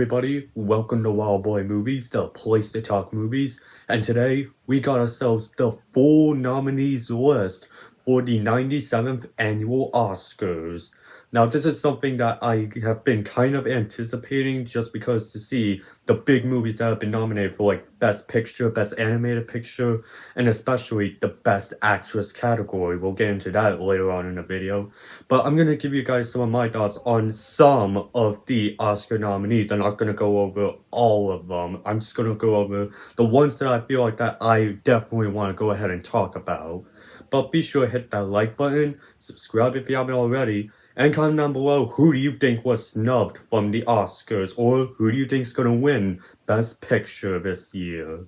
everybody, welcome to Wild Boy Movies, the place to talk movies, and today we got ourselves the full nominees list for the 97th Annual Oscars. Now this is something that I have been kind of anticipating just because to see the big movies that have been nominated for like Best Picture, Best Animated Picture, and especially the Best Actress category. We'll get into that later on in the video. But I'm gonna give you guys some of my thoughts on some of the Oscar nominees. I'm not gonna go over all of them. I'm just gonna go over the ones that I feel like that I definitely want to go ahead and talk about. But be sure to hit that like button, subscribe if you haven't already, and comment down below who do you think was snubbed from the Oscars, or who do you think's gonna win Best Picture this year.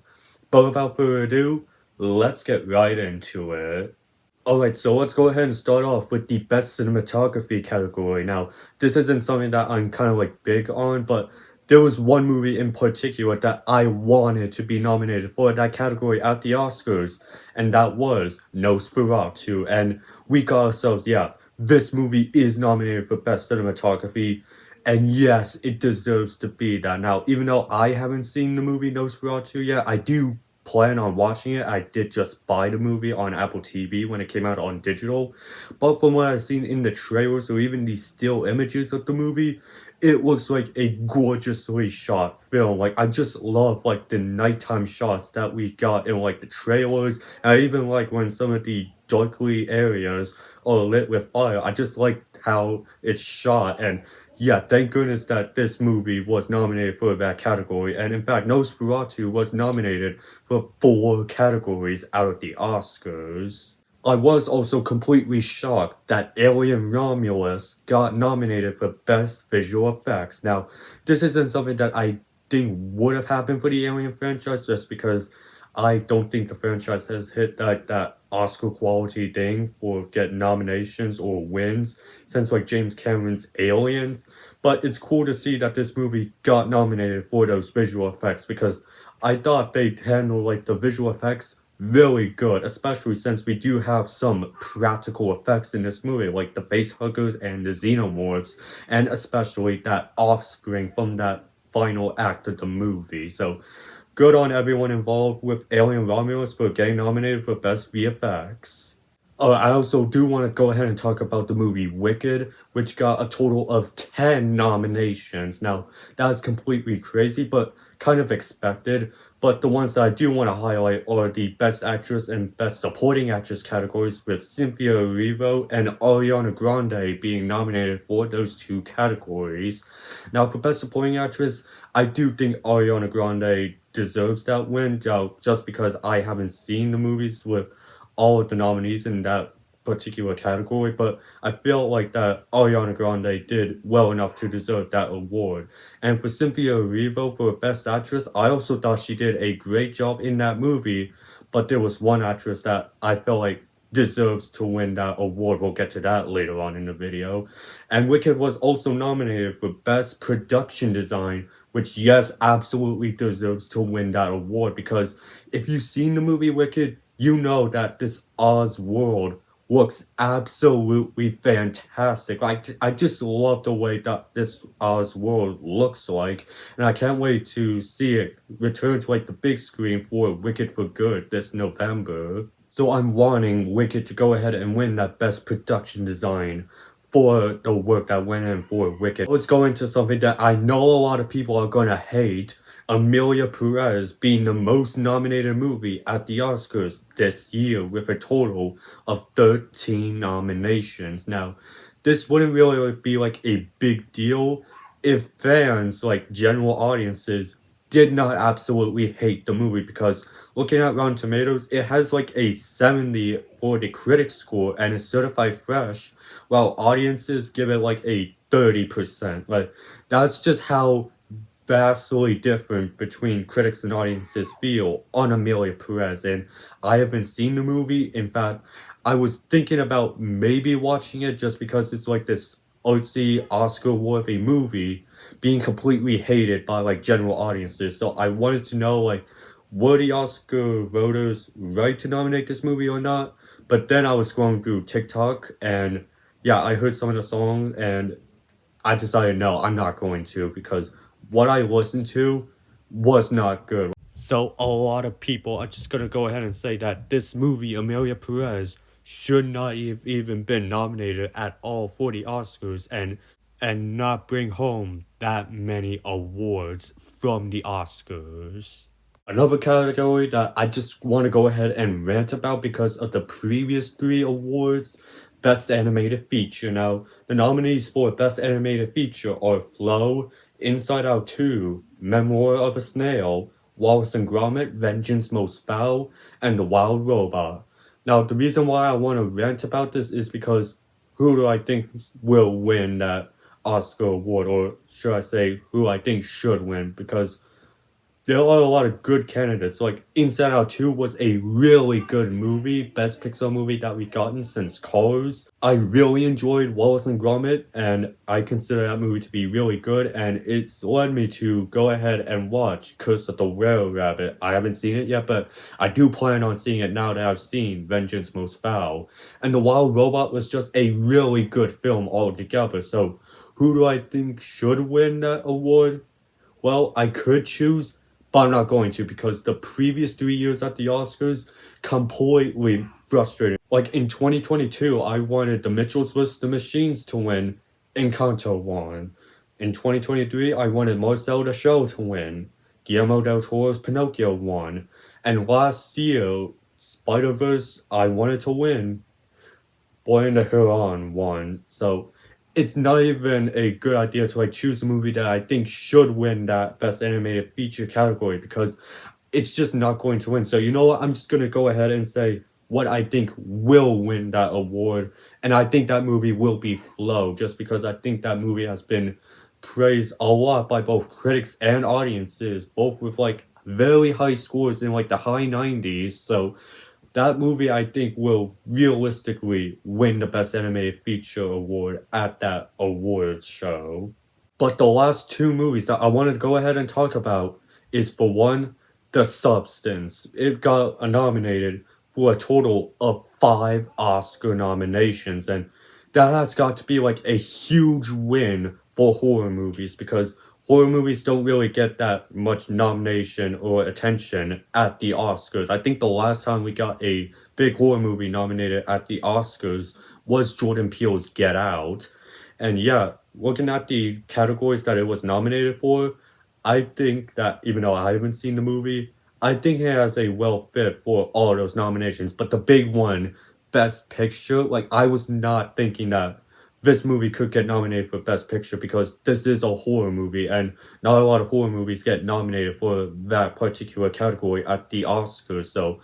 But without further ado, let's get right into it. Alright, so let's go ahead and start off with the Best Cinematography category. Now, this isn't something that I'm kind of like big on, but there was one movie in particular that I wanted to be nominated for that category at the Oscars, and that was Nosferatu. And we got ourselves, yeah, this movie is nominated for Best Cinematography, and yes, it deserves to be that. Now, even though I haven't seen the movie Nosferatu yet, I do plan on watching it. I did just buy the movie on Apple TV when it came out on digital, but from what I've seen in the trailers or even the still images of the movie, it looks like a gorgeously shot film. Like, I just love like the nighttime shots that we got in like the trailers, and I even like when some of the darkly areas are lit with fire. I just like how it's shot, and yeah, thank goodness that this movie was nominated for that category. And in fact, Nosferatu was nominated for 4 categories out of the Oscars. I was also completely shocked that Alien Romulus got nominated for Best Visual Effects. Now, this isn't something that I think would have happened for the Alien franchise just because I don't think the franchise has hit that Oscar quality thing for get nominations or wins since like James Cameron's Aliens. But it's cool to see that this movie got nominated for those visual effects because I thought they handled like the visual effects really good, especially since we do have some practical effects in this movie, like the face huggers and the xenomorphs, and especially that offspring from that final act of the movie. So good on everyone involved with Alien Romulus for getting nominated for Best VFX. I also do want to go ahead and talk about the movie Wicked, which got a total of 10 nominations. Now, that is completely crazy, but kind of expected. But the ones that I do want to highlight are the Best Actress and Best Supporting Actress categories, with Cynthia Erivo and Ariana Grande being nominated for those 2 categories. Now, for Best Supporting Actress, I do think Ariana Grande deserves that win, just because I haven't seen the movies with all of the nominees in that particular category, but I feel like that Ariana Grande did well enough to deserve that award. And for Cynthia Erivo for Best Actress, I also thought she did a great job in that movie, but there was one actress that I felt like deserves to win that award. We'll get to that later on in the video. And Wicked was also nominated for Best Production Design, which yes, absolutely deserves to win that award, because if you've seen the movie Wicked, you know that this Oz world looks absolutely fantastic. I just love the way that this Oz world looks like, and I can't wait to see it return to like the big screen for Wicked for Good this November. So I'm wanting Wicked to go ahead and win that Best Production Design for the work that went in for Wicked. Let's go into something that I know a lot of people are gonna hate. Amelia Perez being the most nominated movie at the Oscars this year with a total of 13 nominations. Now, this wouldn't really be like a big deal if fans, like general audiences, did not absolutely hate the movie, because looking at Rotten Tomatoes, it has like a 70 for the critic score and is certified fresh, while audiences give it like a 30%. Like, that's just how vastly different between critics and audiences feel on Amelia Perez. And I haven't seen the movie. In fact, I was thinking about maybe watching it just because it's like this artsy Oscar-worthy movie being completely hated by like general audiences. So I wanted to know, like, were the Oscar voters right to nominate this movie or not? But then I was scrolling through TikTok, and yeah, I heard some of the songs, and I decided no, I'm not going to, because what I listened to was not good. So a lot of people are just gonna go ahead and say that this movie, Amelia Perez, should not even been nominated at all for the Oscars and not bring home that many awards from the Oscars. Another category that I just want to go ahead and rant about because of the previous three awards: Best Animated Feature. Now, the nominees for Best Animated Feature are Flow, Inside Out 2, Memoir of a Snail, Wallace and Gromit: Vengeance Most Foul, and The Wild Robot. Now, the reason why I want to rant about this is because who do I think will win that Oscar award, or should I say, who I think should win? Because there are a lot of good candidates. Like Inside Out 2 was a really good movie, best Pixar movie that we've gotten since Cars. I really enjoyed Wallace and Gromit, and I consider that movie to be really good, and it's led me to go ahead and watch Curse of the Were Rabbit. I haven't seen it yet, but I do plan on seeing it now that I've seen Vengeance Most Foul. And The Wild Robot was just a really good film altogether, so who do I think should win that award? Well, I could choose, but I'm not going to because the previous 3 years at the Oscars completely frustrated. Like in 2022, I wanted The Mitchells vs. the Machines to win, Encanto won. In 2023, I wanted Marcel the Shell to win, Guillermo del Toro's Pinocchio won. And last year, Spider-Verse, I wanted to win, Boy in the Heron won. So it's not even a good idea to like choose a movie that I think should win that Best Animated Feature category because it's just not going to win. So you know what? I'm just gonna go ahead and say what I think will win that award, and I think that movie will be Flow, just because I think that movie has been praised a lot by both critics and audiences, both with like very high scores in like the high 90s. So that movie, I think, will realistically win the Best Animated Feature award at that awards show. But the last two movies that I wanted to go ahead and talk about is, for one, The Substance. It got nominated for a total of 5 Oscar nominations, and that has got to be like a huge win for horror movies because horror movies don't really get that much nomination or attention at the Oscars. I think the last time we got a big horror movie nominated at the Oscars was Jordan Peele's Get Out. And yeah, looking at the categories that it was nominated for, I think that even though I haven't seen the movie, I think it has a well fit for all of those nominations. But the big one, Best Picture, like I was not thinking that this movie could get nominated for Best Picture because this is a horror movie and not a lot of horror movies get nominated for that particular category at the Oscars. So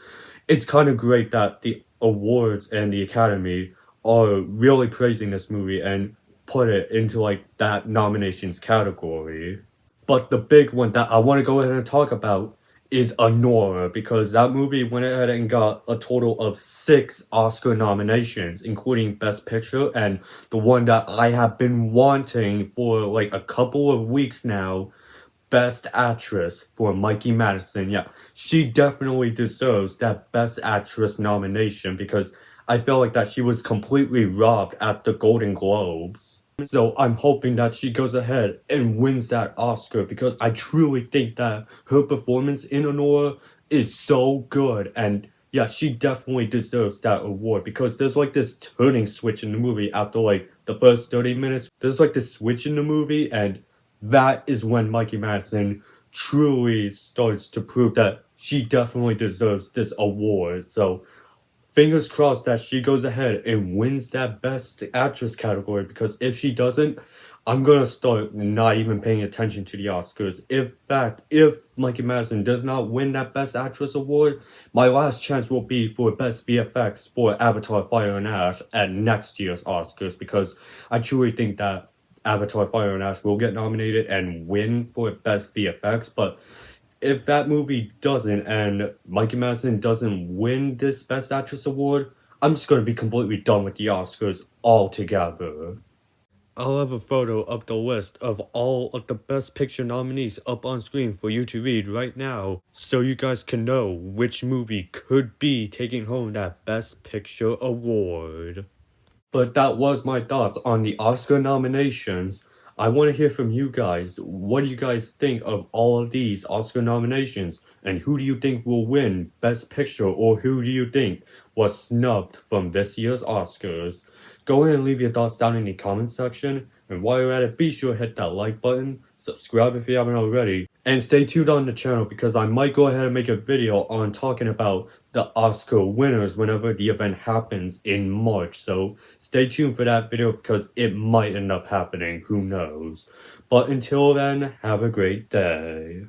it's kind of great that the awards and the Academy are really praising this movie and put it into like that nominations category. But the big one that I want to go ahead and talk about is Anora, because that movie went ahead and got a total of 6 Oscar nominations, including Best Picture, and the one that I have been wanting for like a couple of weeks now, Best Actress, for Mikey Madison. Yeah, she definitely deserves that Best Actress nomination because I felt like that she was completely robbed at the Golden Globes. So I'm hoping that she goes ahead and wins that Oscar because I truly think that her performance in Honora is so good, and yeah, she definitely deserves that award because there's like this turning switch in the movie after like the first 30 minutes. There's like this switch in the movie, and that is when Mikey Madison truly starts to prove that she definitely deserves this award. So fingers crossed that she goes ahead and wins that Best Actress category because if she doesn't, I'm gonna start not even paying attention to the Oscars. In fact, if Mikey Madison does not win that Best Actress award, my last chance will be for Best VFX for Avatar Fire and Ash at next year's Oscars because I truly think that Avatar Fire and Ash will get nominated and win for Best VFX, but if that movie doesn't and Mikey Madison doesn't win this Best Actress award, I'm just gonna be completely done with the Oscars altogether. I'll have a photo of the list of all of the Best Picture nominees up on screen for you to read right now, so you guys can know which movie could be taking home that Best Picture award. But that was my thoughts on the Oscar nominations. I want to hear from you guys. What do you guys think of all of these Oscar nominations? And who do you think will win Best Picture, or who do you think was snubbed from this year's Oscars? Go ahead and leave your thoughts down in the comment section. And while you're at it, be sure to hit that like button, subscribe if you haven't already, and stay tuned on the channel because I might go ahead and make a video on talking about the Oscar winners whenever the event happens in March. So stay tuned for that video because it might end up happening, who knows. But until then, have a great day.